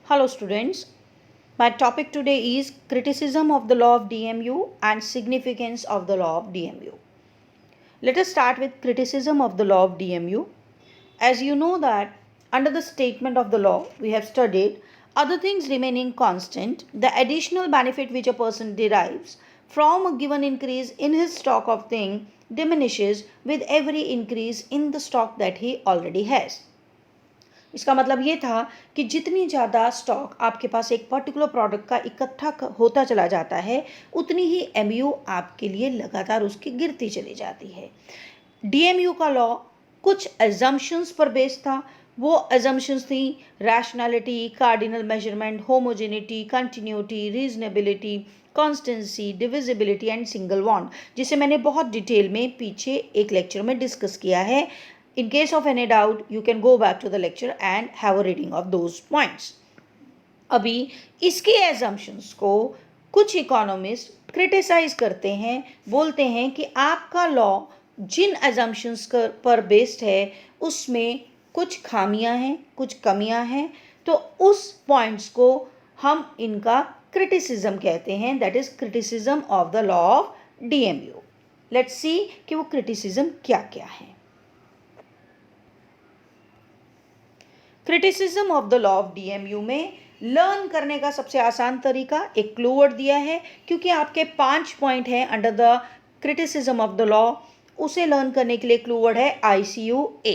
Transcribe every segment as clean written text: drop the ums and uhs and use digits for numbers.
Hello students, my topic today is criticism of the law of DMU and significance of the law of DMU. Let us start with criticism of the law of DMU. As you know that under the statement of the law we have studied other things remaining constant, the additional benefit which a person derives from a given increase in his stock of thing diminishes with every increase in the stock that he already has. इसका मतलब ये था कि जितनी ज़्यादा stock आपके पास एक particular product का इकट्ठा होता चला जाता है उतनी ही एमयू आपके लिए लगातार उसकी गिरती चली जाती है। डीएमयू का लॉ कुछ एजम्पशंस पर बेस्ड था। वो एजम्पशंस थी rationality, cardinal measurement, homogeneity, continuity, reasonability, constituency, divisibility and single bond, जिसे मैंने बहुत डिटेल में पीछे एक लेक्चर में डिस्कस किया है। In case of any doubt, you can go back to the lecture and have a reading of those points. अभी इसके assumptions को कुछ इकोनॉमिस्ट क्रिटिसाइज करते हैं, बोलते हैं कि आपका लॉ जिन assumptions पर बेस्ड है उसमें कुछ खामियां हैं, कुछ कमियां हैं, तो उस पॉइंट्स को हम इनका क्रिटिसिज्म कहते हैं, that is criticism of the law of DMU. Let's see कि वो क्रिटिसिज्म क्या क्या है। Criticism of the law of DMU में लर्न करने का सबसे आसान तरीका एक क्लू वर्ड दिया है, क्योंकि आपके 5 पॉइंट हैं under the criticism of the law. उसे लर्न करने के लिए क्लू वर्ड है ICUA।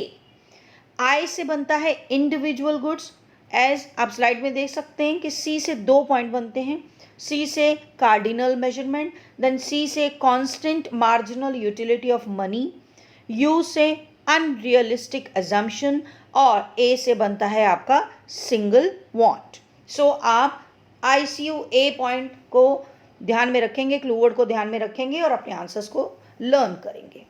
आई से बनता है इंडिविजुअल गुड्स, एज आप स्लाइड में देख सकते हैं कि सी से 2 पॉइंट बनते हैं। सी से कार्डिनल मेजरमेंट, देन सी से constant marginal utility of money, you से अनरियलिस्टिक अजम्पशन और ए से बनता है आपका सिंगल वांट। सो आप ICUA पॉइंट को ध्यान में रखेंगे, क्लू वर्ड को ध्यान में रखेंगे और अपने आंसर्स को लर्न करेंगे।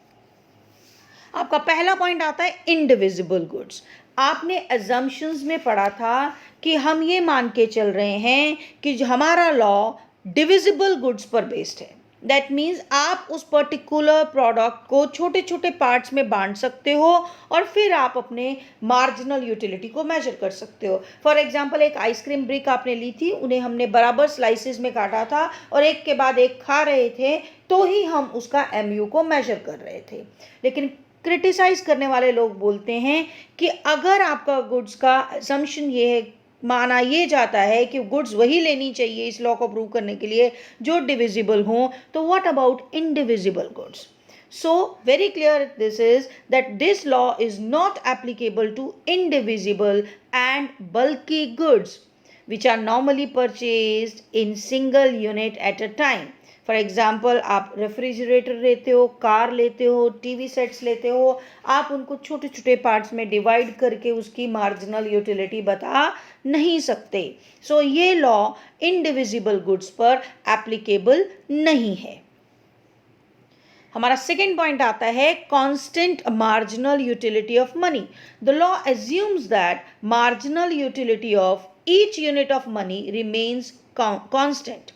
आपका पहला पॉइंट आता है इंडिविजिबल गुड्स। आपने अजम्पशंस में पढ़ा था कि हम ये मान के चल रहे हैं कि जो हमारा लॉ डिविजिबल गुड्स पर बेस्ड है। दैट मीन्स आप उस पर्टिकुलर प्रोडक्ट को छोटे छोटे पार्ट्स में बांट सकते हो और फिर आप अपने मार्जिनल यूटिलिटी को मेजर कर सकते हो। फॉर एग्जांपल, एक आइसक्रीम ब्रिक आपने ली थी, उन्हें हमने बराबर स्लाइसेस में काटा था और एक के बाद एक खा रहे थे, तो ही हम उसका MU को मेजर कर रहे थे। लेकिन क्रिटिसाइज करने वाले लोग बोलते हैं कि अगर आपका गुड्स का असम्पशन ये है, माना ये जाता है कि गुड्स वही लेनी चाहिए इस लॉ को प्रूव करने के लिए जो डिविजिबल हों, तो what about indivisible goods? So very clear this is that this law is not applicable to indivisible and bulky goods which are normally purchased in single unit at a time. For example, आप refrigerator लेते हो, car लेते हो, TV sets लेते हो, आप उनको छोटे छोटे पार्ट्स में डिवाइड करके उसकी मार्जिनल यूटिलिटी बता नहीं सकते। सो ये लॉ इनडिविजिबल गुड्स पर एप्लीकेबल नहीं है। हमारा सेकेंड पॉइंट आता है constant marginal utility of money. The law assumes that marginal utility of each unit of money remains constant.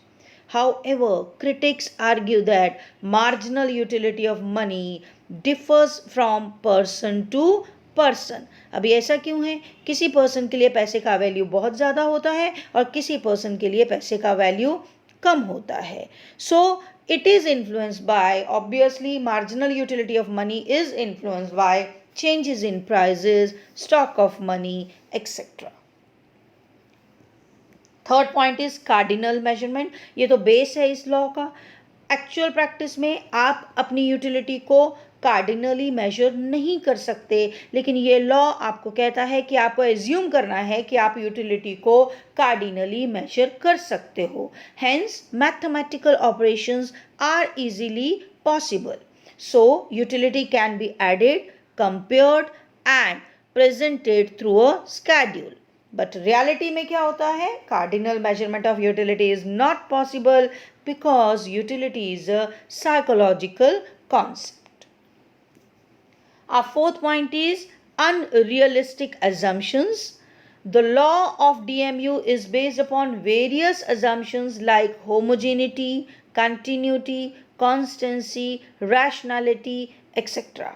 However, critics argue that marginal utility of money differs from person to person. अभी ऐसा क्यों है? किसी person के लिए पैसे का value बहुत ज़्यादा होता है और किसी पर्सन के लिए पैसे का वैल्यू कम होता है। So it is influenced by, obviously marginal utility of money is influenced by changes in prices, stock of money, etc. Third point is cardinal measurement. ये तो बेस है इस लॉ का। एक्चुअल प्रैक्टिस में आप अपनी यूटिलिटी को कार्डिनली मेजर नहीं कर सकते, लेकिन ये लॉ आपको कहता है कि आपको एज्यूम करना है कि आप यूटिलिटी को कार्डिनली मेजर कर सकते हो। Hence mathematical operations are easily possible. So utility can be added, compared and presented through a schedule. But reality में क्या होता है? Cardinal measurement of utility is not possible because utility is a psychological concept. Our fourth point is unrealistic assumptions. The law of DMU is based upon various assumptions like homogeneity, continuity, constancy, rationality, etc.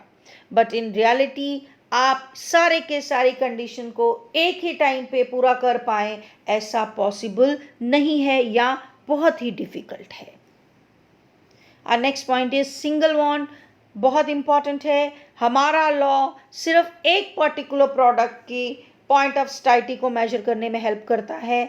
But in reality, आप सारे के सारी condition को एक ही time पे पूरा कर पाए, ऐसा पॉसिबल नहीं है या बहुत ही डिफिकल्ट है। Next point is single bond, बहुत इंपॉर्टेंट है। हमारा लॉ सिर्फ एक पर्टिकुलर प्रोडक्ट की पॉइंट ऑफ स्टाइटी को मेजर करने में हेल्प करता है।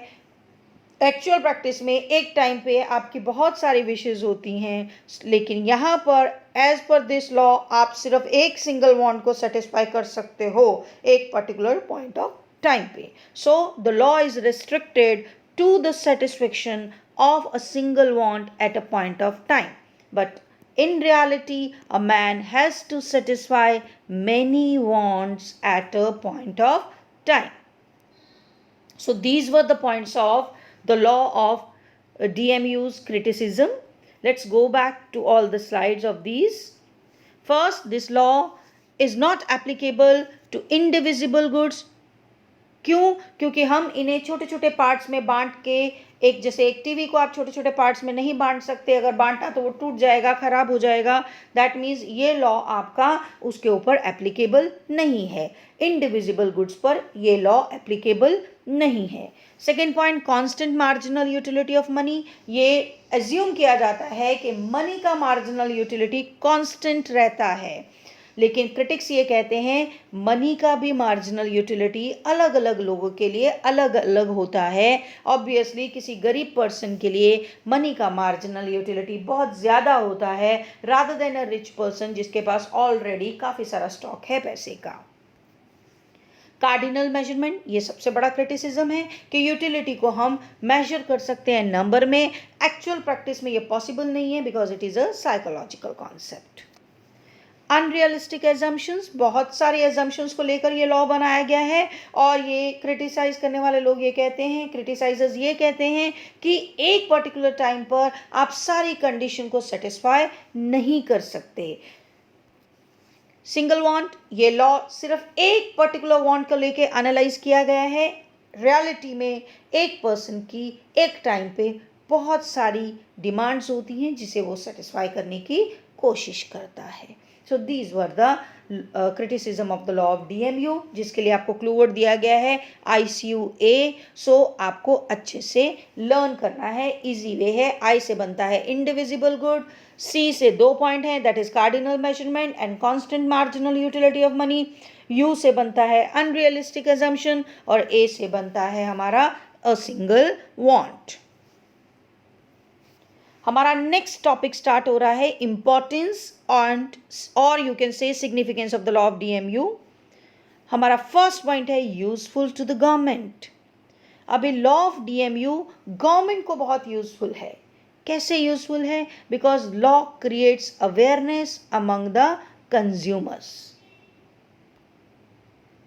एक्चुअल प्रैक्टिस में एक टाइम पे आपकी बहुत सारी विशेज होती हैं, लेकिन यहाँ पर एज पर दिस लॉ आप सिर्फ एक सिंगल वांट को सेटिस्फाई कर सकते हो एक पर्टिकुलर पॉइंट ऑफ टाइम पे। So the law is restricted to the satisfaction of a single want at a point of time, but in reality a man has to satisfy many wants at a point of time. So these were the points of the law of DMU's criticism. Let's go back to all the slides of these. First, this law is not applicable to indivisible goods. क्यों? क्योंकि हम इन्हें छोटे छोटे parts में बांट के, एक जैसे एक टीवी को आप छोटे छोटे पार्ट्स में नहीं बांट सकते, अगर बांटा तो वो टूट जाएगा, खराब हो जाएगा। दैट मीन्स ये लॉ आपका उसके ऊपर एप्लीकेबल नहीं है। इनडिविजिबल गुड्स पर ये लॉ एप्लीकेबल नहीं है। Second point, constant marginal utility of money. ये एज्यूम किया जाता है कि मनी का मार्जिनल यूटिलिटी कांस्टेंट रहता है, लेकिन क्रिटिक्स ये कहते हैं मनी का भी मार्जिनल यूटिलिटी अलग अलग लोगों के लिए अलग अलग होता है। ऑब्वियसली किसी गरीब पर्सन के लिए मनी का मार्जिनल यूटिलिटी बहुत ज़्यादा होता है rather than a rich person जिसके पास ऑलरेडी काफ़ी सारा स्टॉक है पैसे का। कार्डिनल मेजरमेंट, ये सबसे बड़ा क्रिटिसिज्म है कि यूटिलिटी को हम मेजर कर सकते हैं नंबर में। एक्चुअल प्रैक्टिस में ये पॉसिबल नहीं है because it is a psychological concept. Unrealistic assumptions, बहुत सारे एजम्पशंस को लेकर ये लॉ बनाया गया है और ये क्रिटिसाइज करने वाले लोग ये कहते हैं, क्रिटिसाइजर्स ये कहते हैं कि एक पर्टिकुलर टाइम पर आप सारी कंडीशन को सेटिस्फाई नहीं कर सकते। सिंगल वांट, ये लॉ सिर्फ एक पर्टिकुलर वांट को लेके एनालाइज किया गया है। रियलिटी में एक पर्सन की एक टाइम पे बहुत सारी डिमांड्स होती हैं जिसे वो सेटिस्फाई करने की कोशिश करता है। So these were the criticism of the law of DMU, जिसके लिए आपको क्लू वर्ड दिया गया है ICUA। सो आपको अच्छे से लर्न करना है, इजी वे है। I से बनता है इंडिविजिबल गुड, C से 2 पॉइंट है that is cardinal measurement and constant marginal utility of money, U से बनता है अनरियलिस्टिक एजम्पशन और A से बनता है हमारा अ सिंगल वांट। हमारा नेक्स्ट टॉपिक स्टार्ट हो रहा है इम्पोर्टेंस एंड और you can say significance of the law of DMU। हमारा फर्स्ट पॉइंट है यूजफुल टू द गवर्नमेंट। अभी लॉ ऑफ DMU गवर्नमेंट को बहुत यूजफुल है। कैसे यूजफुल है? Because law creates awareness among the consumers.